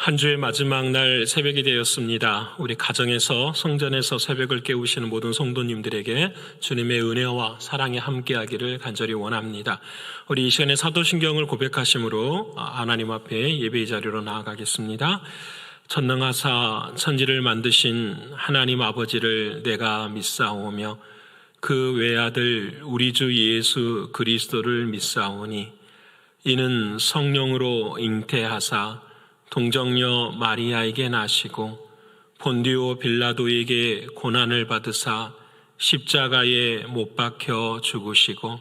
한 주의 마지막 날 새벽이 되었습니다. 우리 가정에서 성전에서 새벽을 깨우시는 모든 성도님들에게 주님의 은혜와 사랑이 함께하기를 간절히 원합니다. 우리 이 시간에 사도신경을 고백하심으로 하나님 앞에 예배의 자리로 나아가겠습니다. 전능하사 천지를 만드신 하나님 아버지를 내가 믿사오며 그 외아들 우리 주 예수 그리스도를 믿사오니 이는 성령으로 잉태하사 동정녀 마리아에게 나시고 본디오 빌라도에게 고난을 받으사 십자가에 못 박혀 죽으시고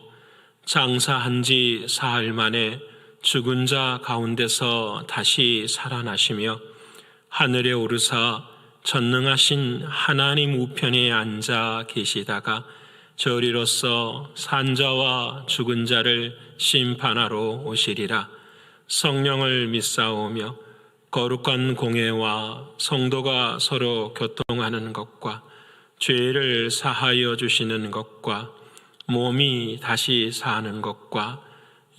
장사한 지 사흘 만에 죽은 자 가운데서 다시 살아나시며 하늘에 오르사 전능하신 하나님 우편에 앉아 계시다가 저리로서 산자와 죽은 자를 심판하러 오시리라. 성령을 믿사오며 거룩한 공회와 성도가 서로 교통하는 것과 죄를 사하여 주시는 것과 몸이 다시 사는 것과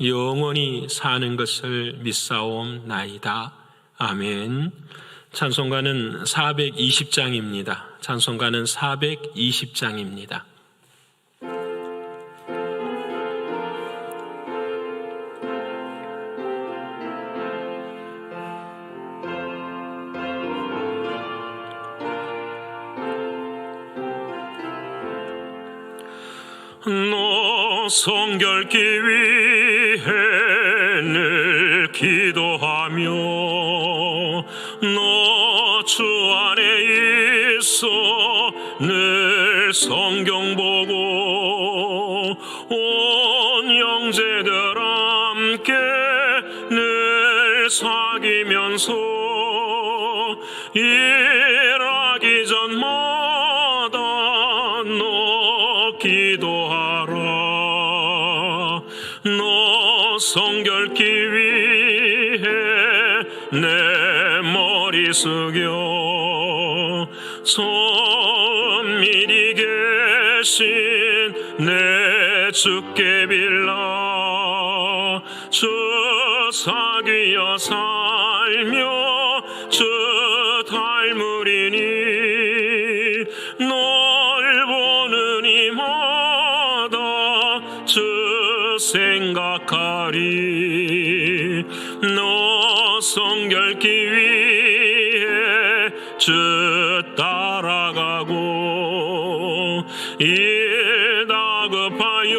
영원히 사는 것을 믿사옵나이다. 아멘. 찬송가는 420장입니다. 찬송가는 420장입니다. 너 성결케 위해 늘 기도하며 너 주 안에 있어 늘 성경 보고 온 형제들 함께 늘 사귀면서 일하기 전마다 너 기도하라. 너 성결케 위해 내 머리 숙여 손밀히 계신 내 주께 빌라. 주 사귀어 살며 주 닮으리니 널 보는 이마다 주 생각하리. 너 성결케 위해 주 따라가고 일 다급하여도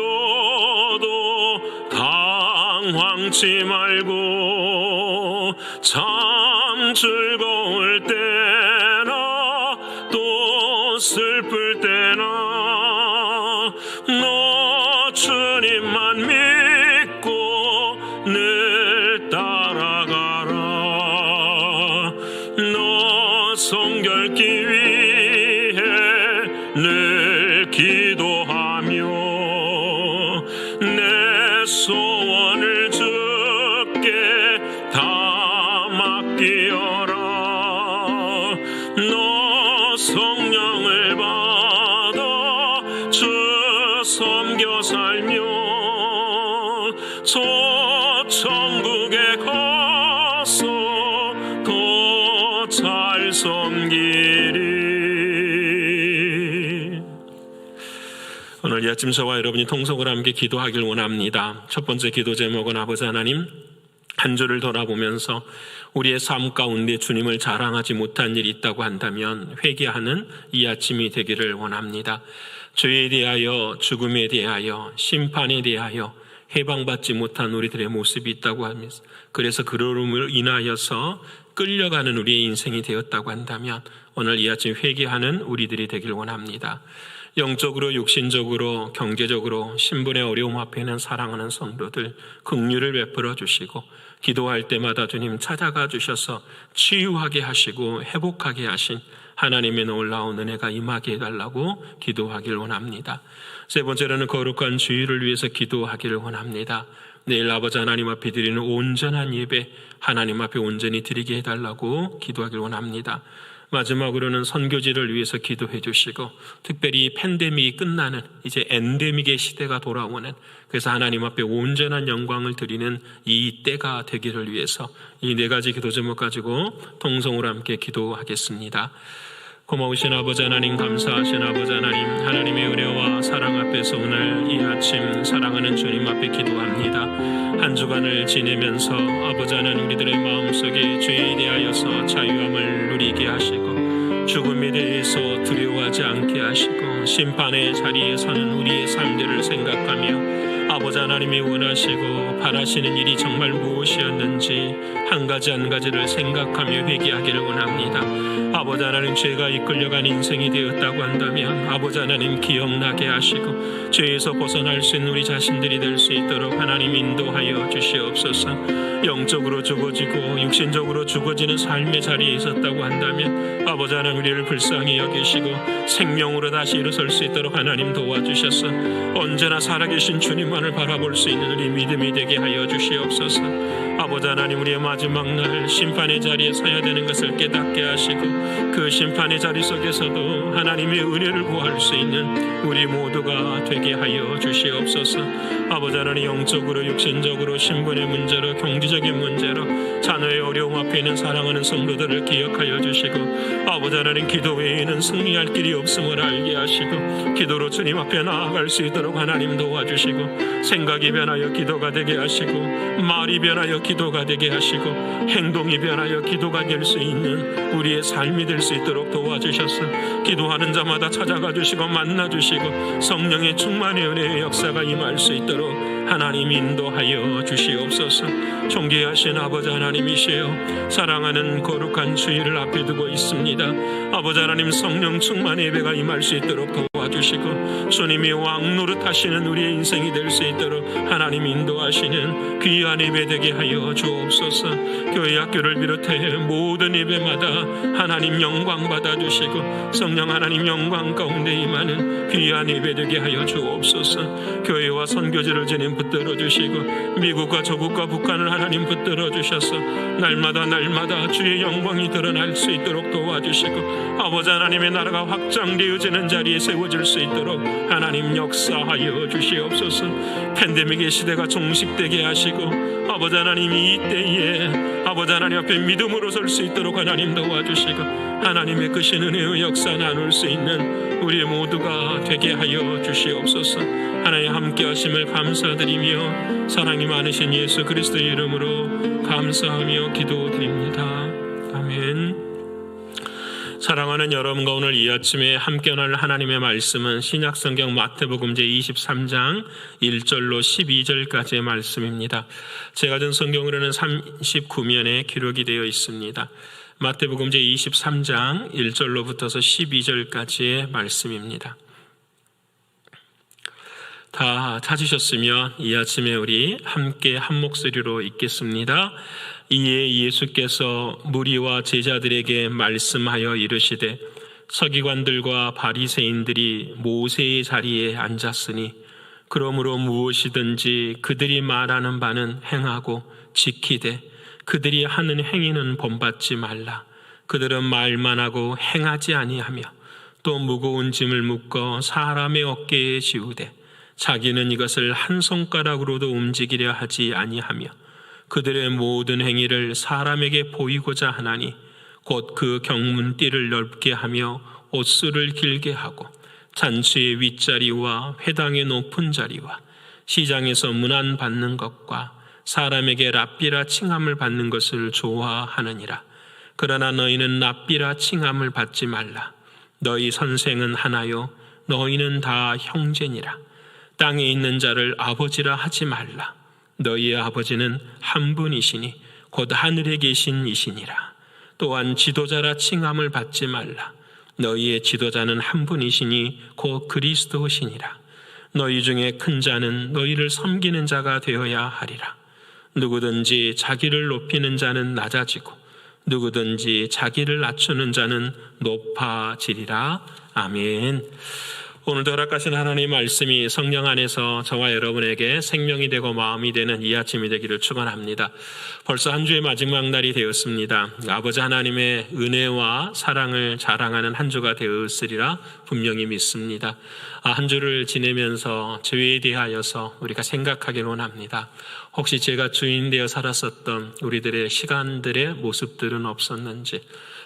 당황치 말고 참 즐거울 때나 또 슬플 때나 너 주님만 믿고 늘 따라가라. 너 성결케 위해 늘 기도하며 내 소원을 주께 다 맡기어라. 너 성령을 받아 주 섬겨 살며 저 천국에 가서 더 잘 섬기리. 오늘 이 아침 저와 여러분이 통성으로 함께 기도하길 원합니다. 첫 번째 기도 제목은 아버지 하나님, 한 주를 돌아보면서 우리의 삶 가운데 주님을 자랑하지 못한 일이 있다고 한다면 회개하는 이 아침이 되기를 원합니다. 죄에 대하여, 죽음에 대하여, 심판에 대하여 해방받지 못한 우리들의 모습이 있다고 합니다. 그래서 그러므로 인하여서 끌려가는 우리의 인생이 되었다고 한다면 오늘 이 아침 회개하는 우리들이 되길 원합니다. 영적으로, 육신적으로, 경제적으로 신분의 어려움 앞에는 사랑하는 성도들 긍휼을 베풀어 주시고 기도할 때마다 주님 찾아가 주셔서 치유하게 하시고 회복하게 하신 하나님의 놀라운 은혜가 임하게 해달라고 기도하길 원합니다. 세 번째로는 거룩한 주의를 위해서 기도하기를 원합니다. 내일 아버지 하나님 앞에 드리는 온전한 예배 하나님 앞에 온전히 드리게 해달라고 기도하길 원합니다. 마지막으로는 선교지를 위해서 기도해 주시고, 특별히 팬데믹이 끝나는 이제 엔데믹의 시대가 돌아오는, 그래서 하나님 앞에 온전한 영광을 드리는 이 때가 되기를 위해서 이 네 가지 기도 제목 가지고 통성으로 함께 기도하겠습니다. 고마우신 아버지 하나님, 감사하신 아버지 하나님, 하나님의 은혜와 사랑 앞에서 오늘 이 아침 사랑하는 주님 앞에 기도합니다. 한 주간을 지내면서 아버지 하나님, 우리들의 마음속에 죄에 대하여서 자유함을 누리게 하시고, 죽음에 대해서 두려워하지 않게 하시고, 심판의 자리에 서는 우리의 삶들을 생각하며 아버지 하나님이 원하시고 바라시는 일이 정말 무엇이었는지 한 가지 한 가지를 생각하며 회개하기를 원합니다. 아버지 하나님, 죄가 이끌려간 인생이 되었다고 한다면 아버지 하나님 기억나게 하시고, 죄에서 벗어날 수 있는 우리 자신들이 될 수 있도록 하나님 인도하여 주시옵소서. 영적으로 죽어지고 육신적으로 죽어지는 삶의 자리에 있었다고 한다면 아버지 하나님, 우리를 불쌍히 여기시고 생명으로 다시 일어설 수 있도록 하나님 도와주셔서 언제나 살아계신 주님만을 바라볼 수 있는 우리 믿음이 되게 하여 주시옵소서. 아버지 하나님, 우리의 마지막 날 심판의 자리에 서야 되는 것을 깨닫게 하시고, 그 심판의 자리 속에서도 하나님의 은혜를 구할 수 있는 우리 모두가 되게 하여 주시옵소서. 아버지 하나님, 영적으로 육신적으로 신분의 문제로 경제적인 문제로 자녀의 어려움 앞에 있는 사랑하는 성도들을 기억하여 주시고, 아버지 하나님, 기도 외에는 승리할 길이 없음을 알게 하시고 기도로 주님 앞에 나아갈 수 있도록 하나님 도와주시고, 생각이 변하여 기도가 되게 하시고, 말이 변하여 기도가 되게 하시고, 행동이 변하여 기도가 될 수 있는 우리의 삶이 될 수 있도록 도와주셔서 기도하는 자마다 찾아가 주시고 만나 주시고 성령의 충만의 은혜의 역사가 임할 수 있도록 하나님 인도하여 주시옵소서. 존귀하신 아버지 하나님이시여, 사랑하는 거룩한 주일을 앞에 두고 있습니다. 아버지 하나님, 성령 충만의 예배가 임할 수 있도록 도와주시고, 주님이 왕 노릇하시는 우리의 인생이 될 수 있도록 하나님 인도하시는 귀한 예배 되게 하여 주옵소서. 교회 학교를 비롯해 모든 예배마다 하나님 영광 받아주시고 성령 하나님 영광 가운데 임하는 귀한 예배 되게 하여 주옵소서. 교회와 선교지를 주님 붙들어 주시고, 미국과 조국과 북한을 하나님 붙들어 주셔서 날마다 주의 영광이 드러날 수 있도록 도와주시고, 아버지 하나님의 나라가 확장되어지는 자리에 세워질 수 있도록 하나님 역사하여 주시옵소서. 팬데믹의 시대가 종식되게 하시고, 아버지 하나님, 이 때에 아버지 하나님 앞에 믿음으로 설 수 있도록 하나님 도와주시고, 하나님의 크신 은혜의 역사 나눌 수 있는 우리 모두가 되게 하여 주시옵소서. 하나님 함께 하심을 감사드리며 사랑이 많으신 예수 그리스도의 이름으로 감사하며 기도드립니다. 아멘. 사랑하는 여러분과 오늘 이 아침에 함께 나눌 하나님의 말씀은 신약성경 마태복음 제23장 1절로 12절까지의 말씀입니다. 제가 든 성경으로는 39면에 기록이 되어 있습니다. 마태복음 제23장 1절로부터서 12절까지의 말씀입니다. 다 찾으셨으면 이 아침에 우리 함께 한 목소리로 읽겠습니다. 이에 예수께서 무리와 제자들에게 말씀하여 이르시되, 서기관들과 바리새인들이 모세의 자리에 앉았으니 그러므로 무엇이든지 그들이 말하는 바는 행하고 지키되 그들이 하는 행위는 본받지 말라. 그들은 말만 하고 행하지 아니하며 또 무거운 짐을 묶어 사람의 어깨에 지우되 자기는 이것을 한 손가락으로도 움직이려 하지 아니하며 그들의 모든 행위를 사람에게 보이고자 하나니 곧 그 경문띠를 넓게 하며 옷수를 길게 하고 잔치의 윗자리와 회당의 높은 자리와 시장에서 문안 받는 것과 사람에게 랍비라 칭함을 받는 것을 좋아하느니라. 그러나 너희는 랍비라 칭함을 받지 말라. 너희 선생은 하나요 너희는 다 형제니라. 땅에 있는 자를 아버지라 하지 말라. 너희의 아버지는 한 분이시니 곧 하늘에 계신 이시니라. 또한 지도자라 칭함을 받지 말라. 너희의 지도자는 한 분이시니 곧 그리스도시니라. 너희 중에 큰 자는 너희를 섬기는 자가 되어야 하리라. 누구든지 자기를 높이는 자는 낮아지고 누구든지 자기를 낮추는 자는 높아지리라. 아멘. 오늘도 허락하신 하나님의 말씀이 성령 안에서 저와 여러분에게 생명이 되고 마음이 되는 이 아침이 되기를 축원합니다. 벌써 한 주의 마지막 날이 되었습니다. 아버지 하나님의 은혜와 사랑을 자랑하는 한 주가 되었으리라 분명히 믿습니다. 한 주를 지내면서 죄에 대하여서 우리가 생각하기를 원합니다. 혹시 제가 주인 되어 살았었던 우리들의 시간들의 모습들은 없었는지,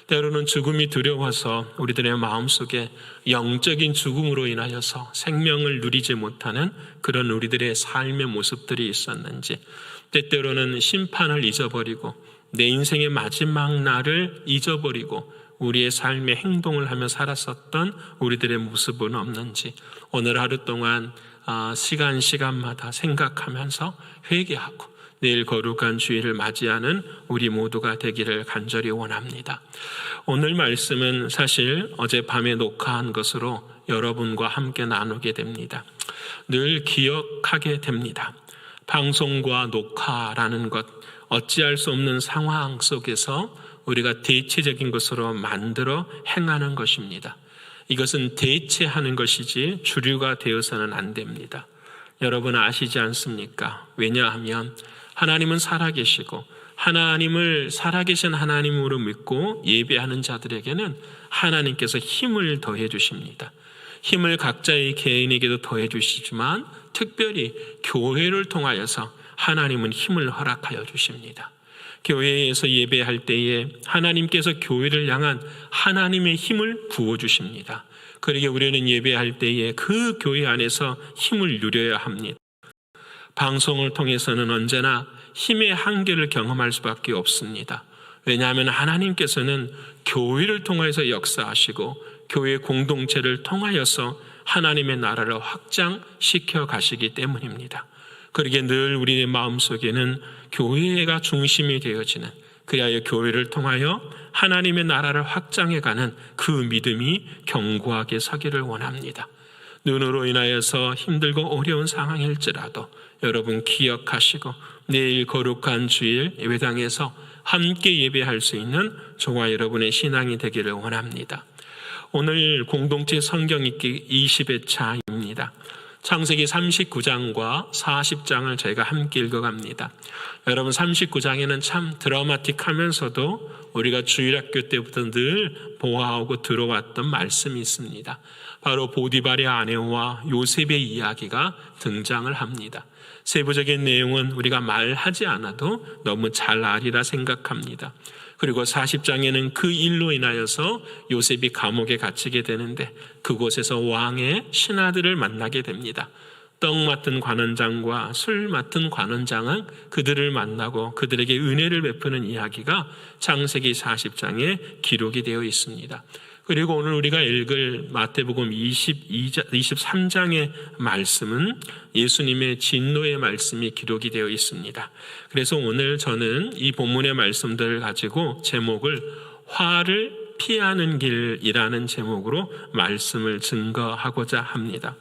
때로는 죽음이 두려워서 우리들의 마음속에 영적인 죽음으로 인하여서 생명을 누리지 못하는 그런 우리들의 삶의 모습들이 있었는지, 때때로는 심판을 잊어버리고 내 인생의 마지막 날을 잊어버리고 우리의 삶의 행동을 하며 살았었던 우리들의 모습은 없는지, 오늘 하루 동안 시간마다 생각하면서 회개하고 내일 거룩한 주일을 맞이하는 우리 모두가 되기를 간절히 원합니다. 오늘 말씀은 사실 어젯밤에 녹화한 것으로 여러분과 함께 나누게 됩니다. 늘 기억하게 됩니다. 방송과 녹화라는 것, 어찌할 수 없는 상황 속에서 우리가 대체적인 것으로 만들어 행하는 것입니다. 이것은 대체하는 것이지 주류가 되어서는 안 됩니다. 여러분 아시지 않습니까? 왜냐하면 하나님은 살아계시고 하나님을 살아계신 하나님으로 믿고 예배하는 자들에게는 하나님께서 힘을 더해 주십니다. 힘을 각자의 개인에게도 더해 주시지만 특별히 교회를 통하여서 하나님은 힘을 허락하여 주십니다. 교회에서 예배할 때에 하나님께서 교회를 향한 하나님의 힘을 부어주십니다. 그러기에 우리는 예배할 때에 그 교회 안에서 힘을 누려야 합니다. 방송을 통해서는 언제나 힘의 한계를 경험할 수밖에 없습니다. 왜냐하면 하나님께서는 교회를 통해서 역사하시고 교회 공동체를 통하여서 하나님의 나라를 확장시켜 가시기 때문입니다. 그러기에 늘 우리의 마음속에는 교회가 중심이 되어지는, 그리하여 교회를 통하여 하나님의 나라를 확장해가는 그 믿음이 견고하게 서기를 원합니다. 눈으로 인하여서 힘들고 어려운 상황일지라도 여러분 기억하시고 내일 거룩한 주일 예배당에서 함께 예배할 수 있는 저와 여러분의 신앙이 되기를 원합니다. 오늘 공동체 성경 읽기 20회 차입니다. 창세기 39장과 40장을 저희가 함께 읽어갑니다. 여러분 39장에는 참 드라마틱하면서도 우리가 주일학교 때부터 늘 보아오고 들어왔던 말씀이 있습니다. 바로 보디발의 아내와 요셉의 이야기가 등장을 합니다. 세부적인 내용은 우리가 말하지 않아도 너무 잘 아리라 생각합니다. 그리고 40장에는 그 일로 인하여서 요셉이 감옥에 갇히게 되는데 그곳에서 왕의 신하들을 만나게 됩니다. 떡 맡은 관원장과 술 맡은 관원장은 그들을 만나고 그들에게 은혜를 베푸는 이야기가 창세기 40장에 기록이 되어 있습니다. 그리고 오늘 우리가 읽을 마태복음 23장의 말씀은 예수님의 진노의 말씀이 기록이 되어 있습니다. 그래서 오늘 저는 이 본문의 말씀들을 가지고 제목을 화를 피하는 길이라는 제목으로 말씀을 증거하고자 합니다.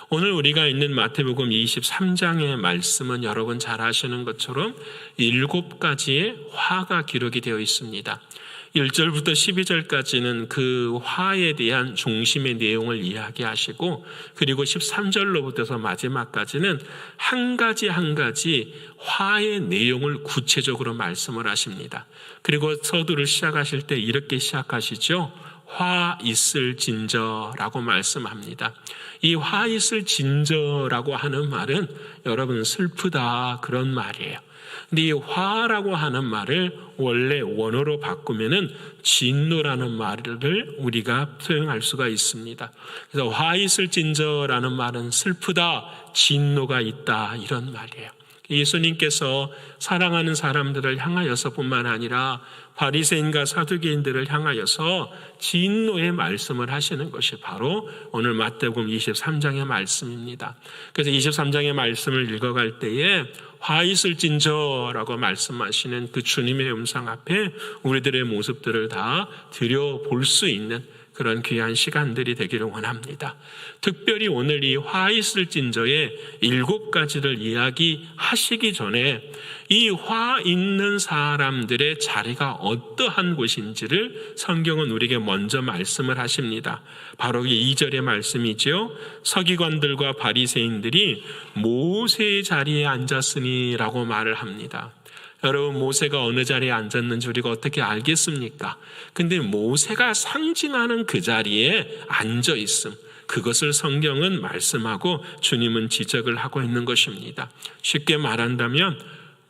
오늘 우리가 있는 마태복음 23장의 말씀은 여러분 잘 아시는 것처럼 7가지의 화가 기록이 되어 있습니다. 1절부터 12절까지는 그 화에 대한 중심의 내용을 이야기하시고, 그리고 13절로부터서 마지막까지는 한 가지 한 가지 화의 내용을 구체적으로 말씀을 하십니다. 그리고 서두를 시작하실 때 이렇게 시작하시죠. 화 있을 진저라고 말씀합니다. 이 화 있을 진저라고 하는 말은 여러분 슬프다 그런 말이에요. 근데 이 화라고 하는 말을 원래 원어로 바꾸면은 진노라는 말을 우리가 사용할 수가 있습니다. 그래서 화 있을 진저라는 말은 슬프다, 진노가 있다 이런 말이에요. 예수님께서 사랑하는 사람들을 향하여서뿐만 아니라 바리새인과 사두개인들을 향하여서 진노의 말씀을 하시는 것이 바로 오늘 마태복음 23장의 말씀입니다. 그래서 23장의 말씀을 읽어갈 때에 화 있을진저라고 말씀하시는 그 주님의 음성 앞에 우리들의 모습들을 다 들여볼 수 있는 그런 귀한 시간들이 되기를 원합니다. 특별히 오늘 이 화 있을진저의 7가지를 이야기하시기 전에 이 화 있는 사람들의 자리가 어떠한 곳인지를 성경은 우리에게 먼저 말씀을 하십니다. 바로 이 2절의 말씀이죠. 서기관들과 바리새인들이 모세의 자리에 앉았으니라고 말을 합니다. 여러분, 모세가 어느 자리에 앉았는지 우리가 어떻게 알겠습니까? 근데 모세가 상징하는 그 자리에 앉아 있음, 그것을 성경은 말씀하고 주님은 지적을 하고 있는 것입니다. 쉽게 말한다면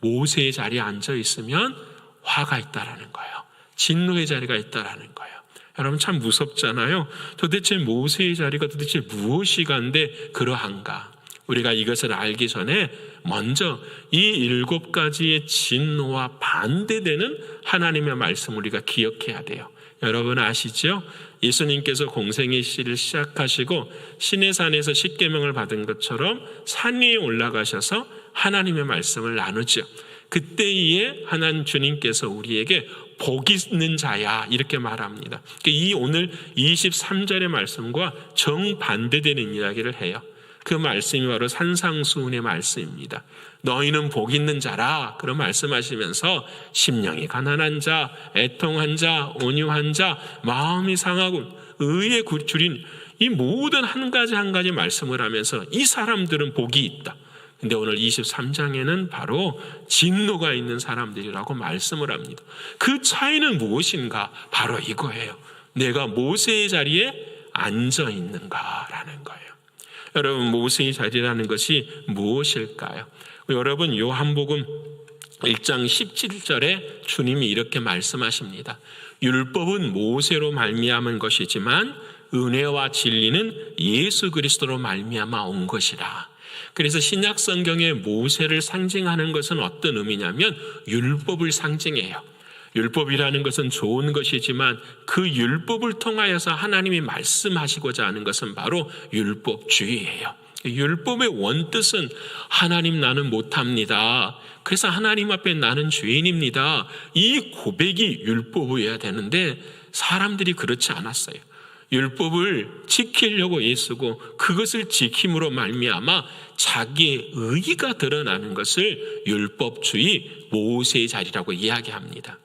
모세의 자리에 앉아 있으면 화가 있다라는 거예요. 진노의 자리가 있다라는 거예요. 여러분, 참 무섭잖아요. 도대체 모세의 자리가 도대체 무엇이간데 그러한가? 우리가 이것을 알기 전에 먼저 이 7가지의 진노와 반대되는 하나님의 말씀 우리가 기억해야 돼요. 여러분 아시죠? 예수님께서 공생의 시를 시작하시고 시내산에서 십계명을 받은 것처럼 산 위에 올라가셔서 하나님의 말씀을 나누죠. 그때에 하나님 주님께서 우리에게 복 있는 자야 이렇게 말합니다. 이 오늘 23절의 말씀과 정반대되는 이야기를 해요. 그 말씀이 바로 산상수훈의 말씀입니다. 너희는 복 있는 자라 그런 말씀하시면서 심령이 가난한 자, 애통한 자, 온유한 자, 마음이 상하고 의에 줄인 이 모든 한 가지 한 가지 말씀을 하면서 이 사람들은 복이 있다. 근데 오늘 23장에는 바로 진노가 있는 사람들이라고 말씀을 합니다. 그 차이는 무엇인가? 바로 이거예요. 내가 모세의 자리에 앉아 있는가라는 거예요. 여러분, 모세의 자리라는 것이 무엇일까요? 여러분, 요한복음 1장 17절에 주님이 이렇게 말씀하십니다. 율법은 모세로 말미암은 것이지만 은혜와 진리는 예수 그리스도로 말미암아 온 것이라. 그래서 신약 성경에 모세를 상징하는 것은 어떤 의미냐면 율법을 상징해요. 율법이라는 것은 좋은 것이지만 그 율법을 통하여서 하나님이 말씀하시고자 하는 것은 바로 율법주의예요. 율법의 원뜻은 하나님 나는 못합니다. 그래서 하나님 앞에 나는 죄인입니다. 이 고백이 율법이어야 되는데 사람들이 그렇지 않았어요. 율법을 지키려고 애쓰고 그것을 지킴으로 말미암아 자기의 의의가 드러나는 것을 율법주의 모세의 자리라고 이야기합니다.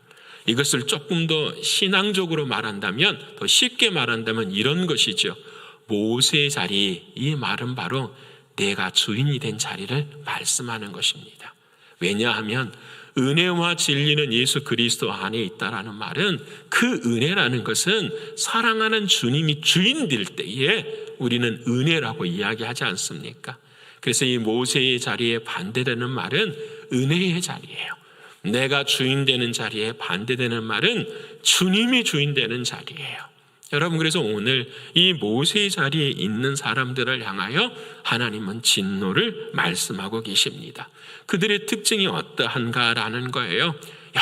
이것을 조금 더 신앙적으로 말한다면, 더 쉽게 말한다면 이런 것이죠. 모세의 자리, 이 말은 바로 내가 주인이 된 자리를 말씀하는 것입니다. 왜냐하면 은혜와 진리는 예수 그리스도 안에 있다라는 말은 그 은혜라는 것은 사랑하는 주님이 주인 될 때에 우리는 은혜라고 이야기하지 않습니까? 그래서 이 모세의 자리에 반대되는 말은 은혜의 자리예요. 내가 주인 되는 자리에 반대되는 말은 주님이 주인 되는 자리예요. 여러분, 그래서 오늘 이 모세의 자리에 있는 사람들을 향하여 하나님은 진노를 말씀하고 계십니다. 그들의 특징이 어떠한가라는 거예요.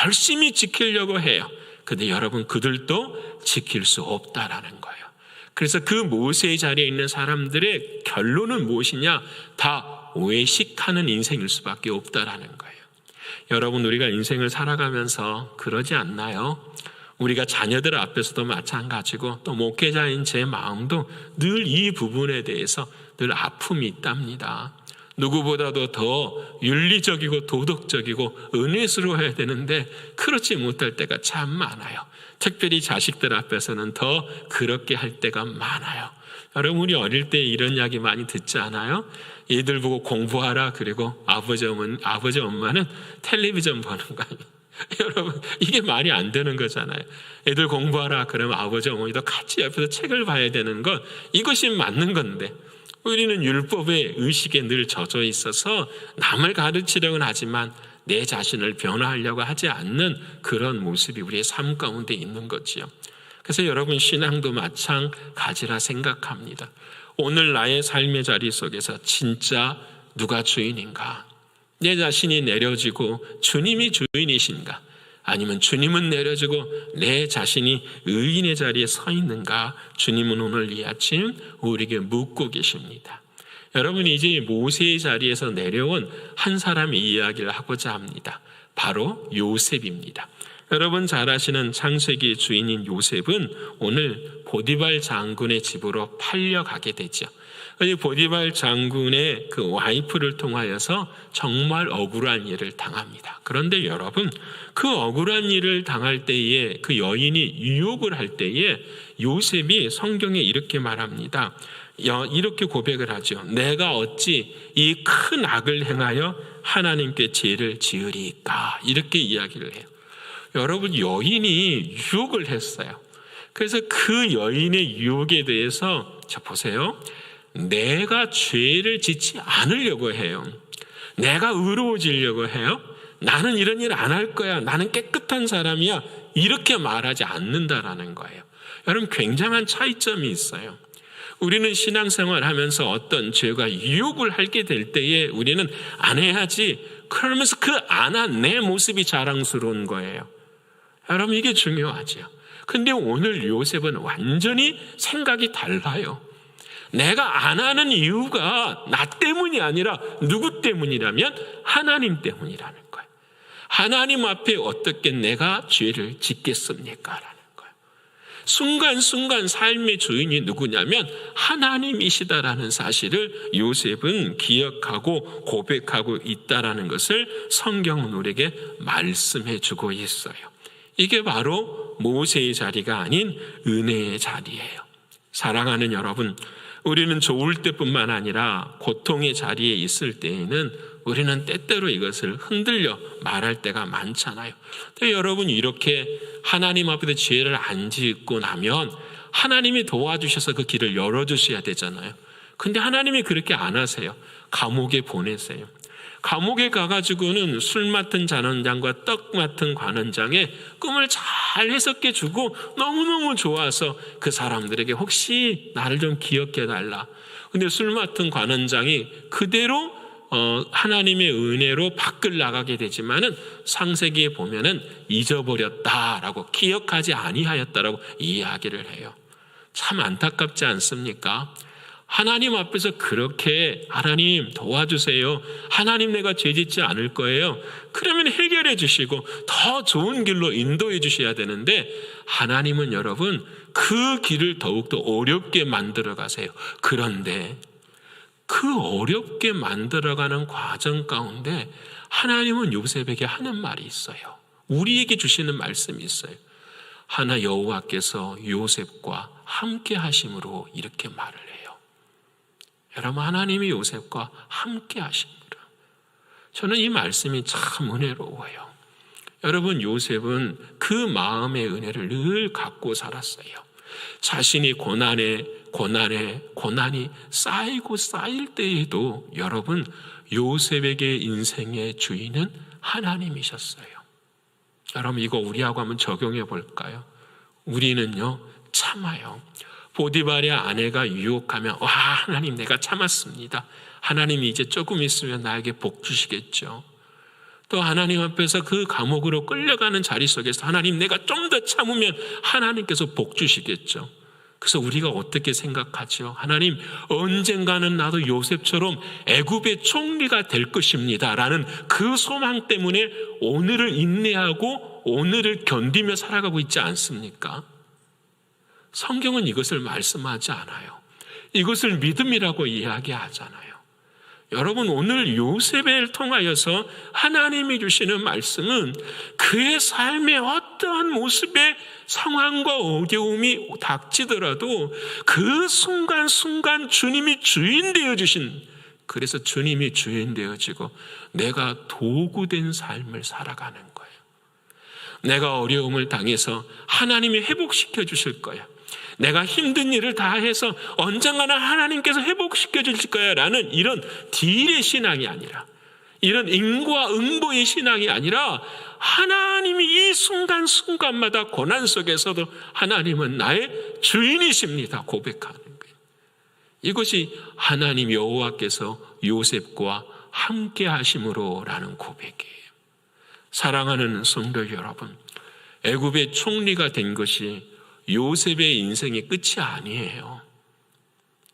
열심히 지키려고 해요. 근데 여러분, 그들도 지킬 수 없다라는 거예요. 그래서 그 모세의 자리에 있는 사람들의 결론은 무엇이냐? 다 외식하는 인생일 수밖에 없다라는 거예요. 여러분, 우리가 인생을 살아가면서 그러지 않나요? 우리가 자녀들 앞에서도 마찬가지고 또 목회자인 제 마음도 늘 이 부분에 대해서 늘 아픔이 있답니다. 누구보다도 더 윤리적이고 도덕적이고 은혜스러워야 되는데 그렇지 못할 때가 참 많아요. 특별히 자식들 앞에서는 더 그렇게 할 때가 많아요. 여러분, 우리 어릴 때 이런 이야기 많이 듣지 않아요? 얘들 보고 공부하라. 그리고 아버지 엄마는 텔레비전 보는 거예요. 여러분, 이게 말이 안 되는 거잖아요. 애들 공부하라. 그러면 아버지 어머니도 같이 옆에서 책을 봐야 되는 것, 이것이 맞는 건데 우리는 율법의 의식에 늘 젖어 있어서 남을 가르치려고는 하지만 내 자신을 변화하려고 하지 않는 그런 모습이 우리의 삶 가운데 있는 거지요. 그래서 여러분, 신앙도 마찬가지라 생각합니다. 오늘 나의 삶의 자리 속에서 진짜 누가 주인인가? 내 자신이 내려지고 주님이 주인이신가? 아니면 주님은 내려지고 내 자신이 의인의 자리에 서 있는가? 주님은 오늘 이 아침 우리에게 묻고 계십니다. 여러분이 이제 모세의 자리에서 내려온 한 사람의 이야기를 하고자 합니다. 바로 요셉입니다. 여러분 잘 아시는 창세기 주인인 요셉은 오늘 보디발 장군의 집으로 팔려가게 되죠. 이 보디발 장군의 그 와이프를 통하여서 정말 억울한 일을 당합니다. 그런데 여러분, 그 억울한 일을 당할 때에 그 여인이 유혹을 할 때에 요셉이 성경에 이렇게 말합니다. 이렇게 고백을 하죠. 내가 어찌 이 큰 악을 행하여 하나님께 죄를 지으리까? 이렇게 이야기를 해요. 여러분, 여인이 유혹을 했어요. 그래서 그 여인의 유혹에 대해서 자 보세요. 내가 죄를 짓지 않으려고 해요. 내가 의로워지려고 해요. 나는 이런 일 안 할 거야. 나는 깨끗한 사람이야. 이렇게 말하지 않는다라는 거예요. 여러분, 굉장한 차이점이 있어요. 우리는 신앙생활 하면서 어떤 죄가 유혹을 하게 될 때에 우리는 안 해야지. 그러면서 그 안 한 내 모습이 자랑스러운 거예요. 여러분, 이게 중요하죠. 근데 오늘 요셉은 완전히 생각이 달라요. 내가 안 하는 이유가 나 때문이 아니라 누구 때문이라면 하나님 때문이라는 거예요. 하나님 앞에 어떻게 내가 죄를 짓겠습니까? 라는 거예요. 순간순간 삶의 주인이 누구냐면 하나님이시다라는 사실을 요셉은 기억하고 고백하고 있다라는 것을 성경은 우리에게 말씀해 주고 있어요. 이게 바로 모세의 자리가 아닌 은혜의 자리예요. 사랑하는 여러분, 우리는 좋을 때뿐만 아니라 고통의 자리에 있을 때에는 우리는 때때로 이것을 흔들려 말할 때가 많잖아요. 근데 여러분, 이렇게 하나님 앞에서 죄를 안 짓고 나면 하나님이 도와주셔서 그 길을 열어주셔야 되잖아요. 근데 하나님이 그렇게 안 하세요. 감옥에 보내세요. 감옥에 가가지고는 술 맡은 잔원장과 떡 맡은 관원장의 꿈을 잘 해석해 주고 너무너무 좋아서 그 사람들에게 혹시 나를 좀 기억해 달라. 근데 술 맡은 관원장이 그대로 하나님의 은혜로 밖을 나가게 되지만은 창세기에 보면은 잊어버렸다라고, 기억하지 아니하였다라고 이야기를 해요. 참 안타깝지 않습니까? 하나님 앞에서 그렇게 하나님 도와주세요. 하나님 내가 죄 짓지 않을 거예요. 그러면 해결해 주시고 더 좋은 길로 인도해 주셔야 되는데 하나님은 여러분 그 길을 더욱더 어렵게 만들어 가세요. 그런데 그 어렵게 만들어가는 과정 가운데 하나님은 요셉에게 하는 말이 있어요. 우리에게 주시는 말씀이 있어요. 하나 여호와께서 요셉과 함께 하심으로 이렇게 말을 해요. 여러분, 하나님이 요셉과 함께 하십니다. 저는 이 말씀이 참 은혜로워요. 여러분, 요셉은 그 마음의 은혜를 늘 갖고 살았어요. 자신이 고난이 쌓이고 쌓일 때에도 여러분, 요셉에게 인생의 주인은 하나님이셨어요. 여러분, 이거 우리하고 한번 적용해 볼까요? 우리는요, 참아요. 보디발의 아내가 유혹하면 와, 하나님 내가 참았습니다. 하나님이 이제 조금 있으면 나에게 복 주시겠죠. 또 하나님 앞에서 그 감옥으로 끌려가는 자리 속에서 하나님 내가 좀 더 참으면 하나님께서 복 주시겠죠. 그래서 우리가 어떻게 생각하죠? 하나님, 언젠가는 나도 요셉처럼 애굽의 총리가 될 것입니다 라는 그 소망 때문에 오늘을 인내하고 오늘을 견디며 살아가고 있지 않습니까? 성경은 이것을 말씀하지 않아요. 이것을 믿음이라고 이야기하잖아요. 여러분, 오늘 요셉을 통하여서 하나님이 주시는 말씀은 그의 삶의 어떠한 모습의 상황과 어려움이 닥치더라도 그 순간순간 주님이 주인 되어주신, 그래서 주님이 주인 되어지고 내가 도구된 삶을 살아가는 거예요. 내가 어려움을 당해서 하나님이 회복시켜 주실 거야. 내가 힘든 일을 다 해서 언젠가는 하나님께서 회복시켜 주실 거야 라는 이런 딜의 신앙이 아니라, 이런 인과 응보의 신앙이 아니라 하나님이 이 순간순간마다 고난 속에서도 하나님은 나의 주인이십니다 고백하는 거예요. 이것이 하나님 여호와께서 요셉과 함께 하심으로 라는 고백이에요. 사랑하는 성도 여러분, 애굽의 총리가 된 것이 요셉의 인생의 끝이 아니에요.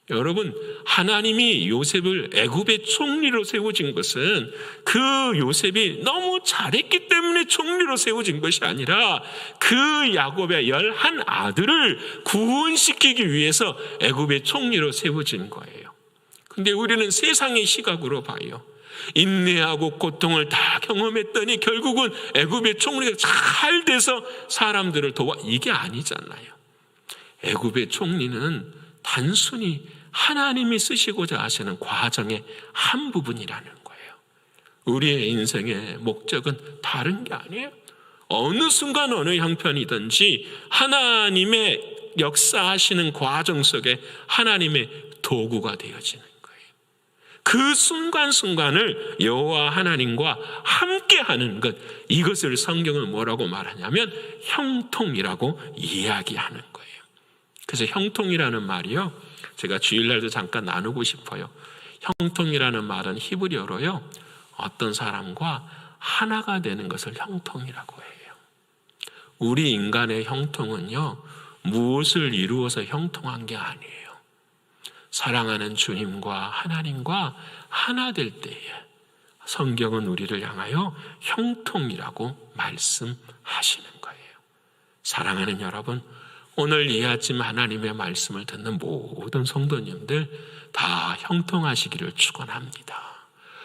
여러분, 하나님이 요셉을 애굽의 총리로 세워진 것은 그 요셉이 너무 잘했기 때문에 총리로 세워진 것이 아니라 그 야곱의 11아들을 구원시키기 위해서 애굽의 총리로 세워진 거예요. 근데 우리는 세상의 시각으로 봐요. 인내하고 고통을 다 경험했더니 결국은 애굽의 총리가 잘 돼서 사람들을 도와, 이게 아니잖아요. 애굽의 총리는 단순히 하나님이 쓰시고자 하시는 과정의 한 부분이라는 거예요. 우리의 인생의 목적은 다른 게 아니에요. 어느 순간 어느 형편이든지 하나님의 역사하시는 과정 속에 하나님의 도구가 되어지는 거예요. 그 순간순간을 여호와 하나님과 함께하는 것, 이것을 성경은 뭐라고 말하냐면 형통이라고 이야기하는 거예요. 그래서 형통이라는 말이요, 제가 주일날도 잠깐 나누고 싶어요. 형통이라는 말은 히브리어로요, 어떤 사람과 하나가 되는 것을 형통이라고 해요. 우리 인간의 형통은요, 무엇을 이루어서 형통한 게 아니에요. 사랑하는 주님과 하나님과 하나 될 때에 성경은 우리를 향하여 형통이라고 말씀하시는 거예요. 사랑하는 여러분, 오늘 이 아침 하나님의 말씀을 듣는 모든 성도님들 다 형통하시기를 축원합니다.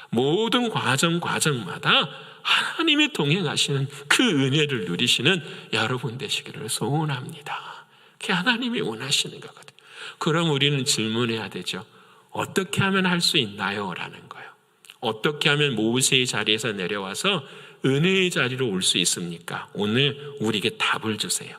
모든 과정마다 하나님이 동행하시는 그 은혜를 누리시는 여러분 되시기를 소원합니다. 그게 하나님이 원하시는 거거든요. 그럼 우리는 질문해야 되죠. 어떻게 하면 할 수 있나요? 라는 거예요. 어떻게 하면 모세의 자리에서 내려와서 은혜의 자리로 올 수 있습니까? 오늘 우리에게 답을 주세요.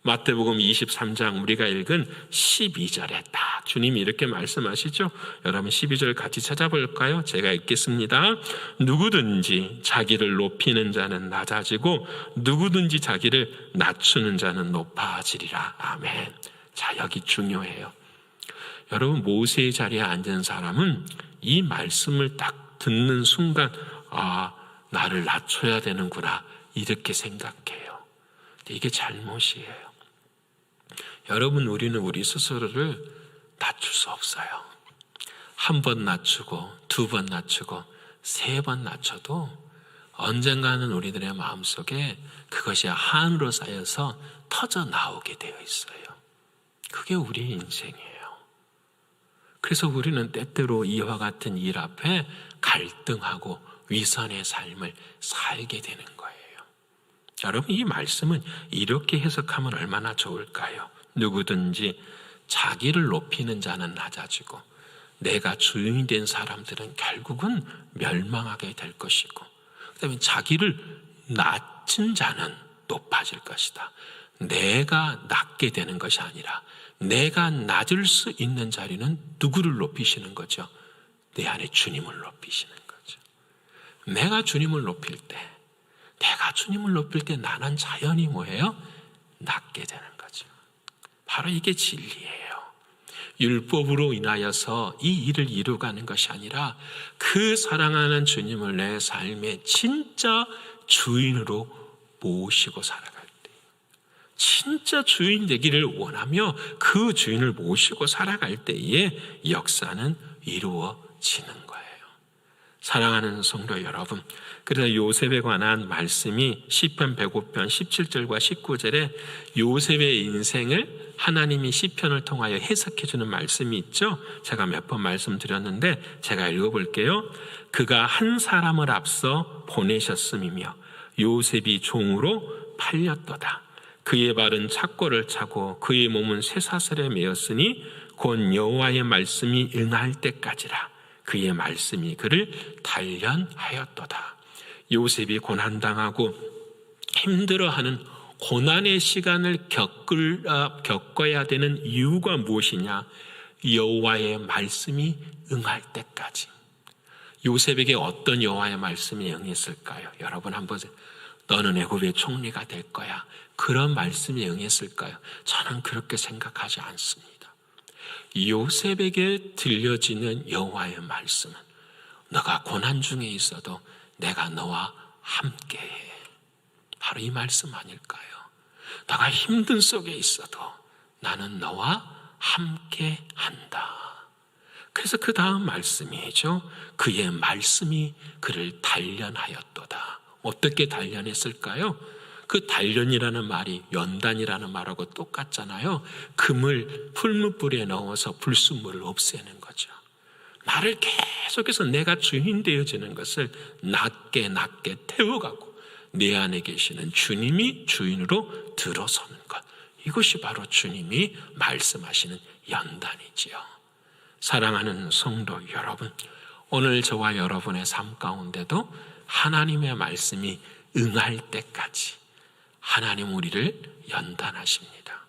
마태복음 23장 우리가 읽은 12절에 딱 주님이 이렇게 말씀하시죠. 여러분 12절 같이 찾아볼까요? 제가 읽겠습니다. 누구든지 자기를 높이는 자는 낮아지고 누구든지 자기를 낮추는 자는 높아지리라. 아멘. 자, 여기 중요해요. 여러분, 모세의 자리에 앉은 사람은 이 말씀을 딱 듣는 순간, 나를 낮춰야 되는구나, 이렇게 생각해요. 근데 이게 잘못이에요. 여러분, 우리는 우리 스스로를 낮출 수 없어요. 한 번 낮추고, 두 번 낮추고, 세 번 낮춰도 언젠가는 우리들의 마음속에 그것이 한으로 쌓여서 터져 나오게 되어 있어요. 그게 우리의 인생이에요. 그래서 우리는 때때로 이와 같은 일 앞에 갈등하고 위선의 삶을 살게 되는 거예요. 여러분, 이 말씀은 이렇게 해석하면 얼마나 좋을까요? 누구든지 자기를 높이는 자는 낮아지고 내가 주인이 된 사람들은 결국은 멸망하게 될 것이고, 그다음에 자기를 낮춘 자는 높아질 것이다. 내가 낮게 되는 것이 아니라 내가 낮을 수 있는 자리는 누구를 높이시는 거죠? 내 안에 주님을 높이시는 거죠. 내가 주님을 높일 때 나는 자연히 뭐예요? 낮게 되는 거죠. 바로 이게 진리예요. 율법으로 인하여서 이 일을 이루가는 것이 아니라 그 사랑하는 주님을 내 삶의 진짜 주인으로 모시고 살아갈 때, 진짜 주인 되기를 원하며 그 주인을 모시고 살아갈 때에 역사는 이루어지는 거예요. 사랑하는 성도 여러분, 그래서 요셉에 관한 말씀이 시편 105편 17절과 19절에 요셉의 인생을 하나님이 시편을 통하여 해석해 주는 말씀이 있죠. 제가 몇 번 말씀드렸는데 제가 읽어볼게요. 그가 한 사람을 앞서 보내셨음이며 요셉이 종으로 팔렸도다. 그의 발은 착고를 차고 그의 몸은 쇠사슬에 매였으니 곧 여호와의 말씀이 응할 때까지라. 그의 말씀이 그를 단련하였도다. 요셉이 고난당하고 힘들어하는 고난의 시간을 겪어야 되는 이유가 무엇이냐? 여호와의 말씀이 응할 때까지. 요셉에게 어떤 여호와의 말씀이 응했을까요? 여러분 한번 보세요. 너는 애굽의 총리가 될 거야. 그런 말씀이 응했을까요? 저는 그렇게 생각하지 않습니다. 요셉에게 들려지는 여호와의 말씀은 너가 고난 중에 있어도 내가 너와 함께해. 바로 이 말씀 아닐까요? 너가 힘든 속에 있어도 나는 너와 함께한다. 그래서 그 다음 말씀이죠. 그의 말씀이 그를 단련하였도다. 어떻게 단련했을까요? 그 단련이라는 말이 연단이라는 말하고 똑같잖아요. 금을 풀무불에 넣어서 불순물을 없애는 거죠. 나를 계속해서 내가 주인 되어지는 것을 낮게 태워가고 내 안에 계시는 주님이 주인으로 들어서는 것. 이것이 바로 주님이 말씀하시는 연단이지요. 사랑하는 성도 여러분, 오늘 저와 여러분의 삶 가운데도 하나님의 말씀이 응할 때까지 하나님 우리를 연단하십니다.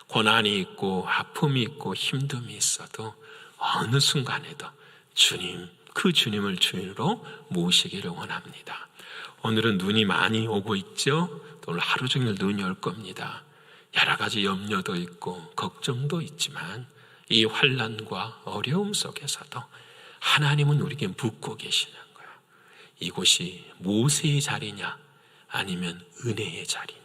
고난이 있고 아픔이 있고 힘듦이 있어도 어느 순간에도 그 주님을 주인으로 모시기를 원합니다. 오늘은 눈이 많이 오고 있죠. 오늘 하루 종일 눈이 올 겁니다. 여러 가지 염려도 있고 걱정도 있지만 이 환난과 어려움 속에서도 하나님은 우리에게 묻고 계시는 거예요. 이곳이 모세의 자리냐 아니면 은혜의 자리냐.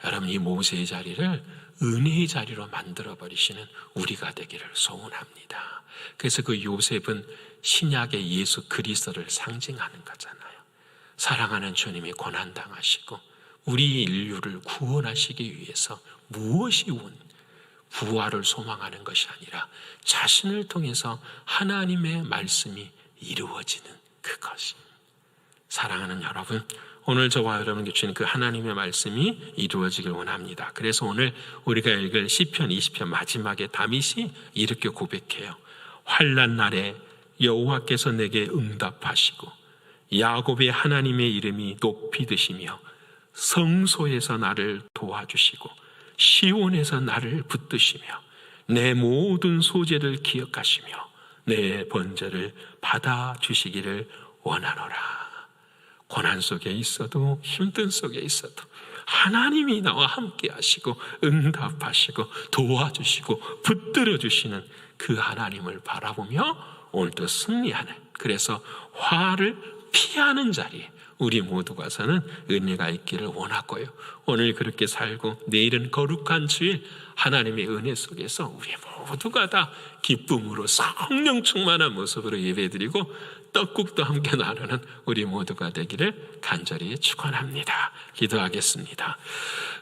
여러분, 이 모세의 자리를 은혜의 자리로 만들어버리시는 우리가 되기를 소원합니다. 그래서 그 요셉은 신약의 예수 그리스도를 상징하는 거잖아요. 사랑하는 주님이 고난당하시고 우리 인류를 구원하시기 위해서 무엇이 부활을 소망하는 것이 아니라 자신을 통해서 하나님의 말씀이 이루어지는 그것이. 사랑하는 여러분, 오늘 저와 여러분께 주신 그 하나님의 말씀이 이루어지길 원합니다. 그래서 오늘 우리가 읽을 시편 20편 마지막에 다윗이 이렇게 고백해요. 환난 날에 여호와께서 내게 응답하시고 야곱의 하나님의 이름이 높이 드시며 성소에서 나를 도와주시고 시온에서 나를 붙드시며 내 모든 소재를 기억하시며 내 번제를 받아주시기를 원하노라. 고난 속에 있어도 힘든 속에 있어도 하나님이 나와 함께 하시고 응답하시고 도와주시고 붙들어 주시는 그 하나님을 바라보며 오늘도 승리하는, 그래서 화를 피하는 자리에 우리 모두가 서는 은혜가 있기를 원하고요. 오늘 그렇게 살고 내일은 거룩한 주일 하나님의 은혜 속에서 우리 모두가 다 기쁨으로 성령 충만한 모습으로 예배드리고 떡국도 함께 나누는 우리 모두가 되기를 간절히 축원합니다. 기도하겠습니다.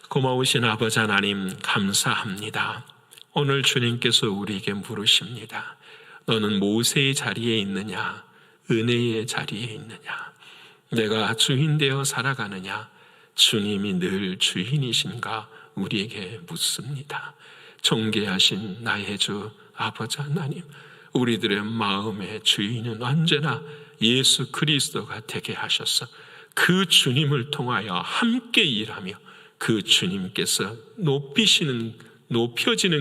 고마우신 아버지 하나님, 감사합니다. 오늘 주님께서 우리에게 물으십니다. 너는 모세의 자리에 있느냐, 은혜의 자리에 있느냐, 내가 주인 되어 살아가느냐, 주님이 늘 주인이신가 우리에게 묻습니다. 존귀하신 나의 주 아버지 하나님, 우리들의 마음의 주인은 언제나 예수 그리스도가 되게 하셔서 그 주님을 통하여 함께 일하며 그 주님께서 높여지는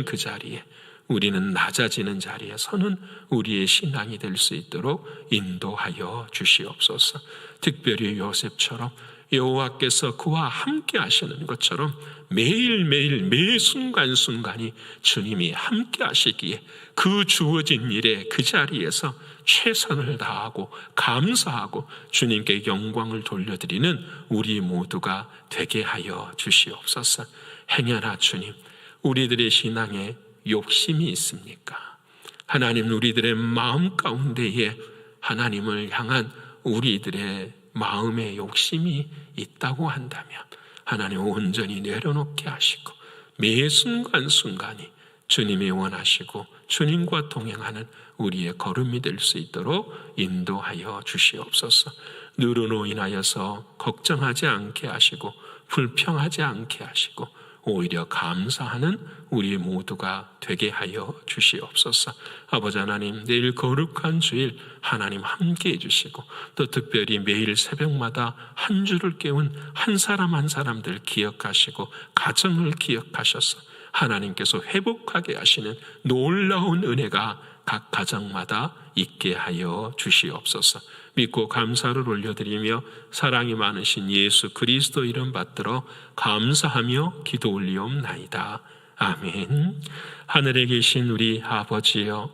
그 자리에 우리는 낮아지는 자리에 서는 우리의 신앙이 될 수 있도록 인도하여 주시옵소서. 특별히 요셉처럼 여호와께서 그와 함께 하시는 것처럼 매일매일 매 순간순간이 주님이 함께 하시기에 그 주어진 일에 그 자리에서 최선을 다하고 감사하고 주님께 영광을 돌려드리는 우리 모두가 되게 하여 주시옵소서. 행여나 주님, 우리들의 신앙에 욕심이 있습니까? 하나님, 우리들의 마음 가운데에 하나님을 향한 우리들의 마음의 욕심이 있다고 한다면 하나님 온전히 내려놓게 하시고 매 순간순간이 주님이 원하시고 주님과 동행하는 우리의 걸음이 될 수 있도록 인도하여 주시옵소서. 누르로 인하여서 걱정하지 않게 하시고 불평하지 않게 하시고 오히려 감사하는 우리 모두가 되게 하여 주시옵소서. 아버지 하나님, 내일 거룩한 주일 하나님 함께 해주시고 또 특별히 매일 새벽마다 한 주를 깨운 한 사람 한 사람들 기억하시고 가정을 기억하셔서 하나님께서 회복하게 하시는 놀라운 은혜가 각 가정마다 있게 하여 주시옵소서. 믿고 감사를 올려드리며 사랑이 많으신 예수 그리스도 이름 받들어 감사하며 기도 올리옵나이다. 아멘. 하늘에 계신 우리 아버지여,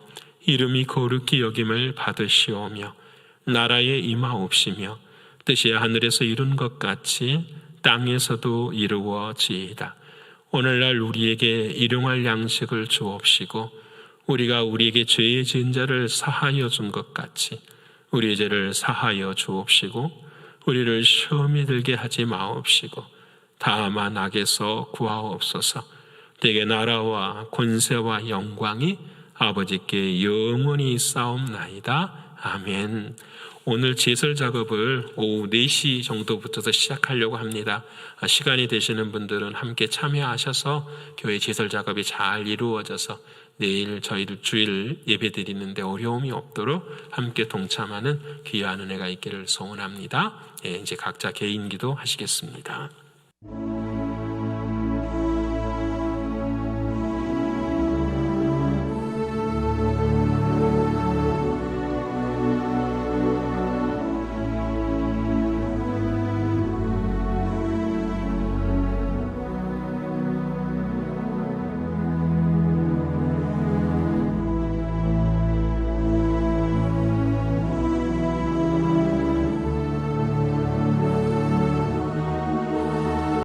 이름이 거룩히 여김을 받으시오며 나라에 임하옵시며 뜻이 하늘에서 이룬 것 같이 땅에서도 이루어지이다. 오늘날 우리에게 일용할 양식을 주옵시고 우리가 우리에게 죄의 지은 자를 사하여 준 것 같이 우리의 죄를 사하여 주옵시고 우리를 시험에 들게 하지 마옵시고 다만 악에서 구하옵소서. 대개 나라와 권세와 영광이 아버지께 영원히 싸움나이다. 아멘. 오늘 제설 작업을 오후 4시 정도부터 시작하려고 합니다. 시간이 되시는 분들은 함께 참여하셔서 교회 제설 작업이 잘 이루어져서 내일 저희들 주일 예배 드리는데 어려움이 없도록 함께 동참하는 귀한 은혜가 있기를 소원합니다. 이제 각자 개인 기도 하시겠습니다.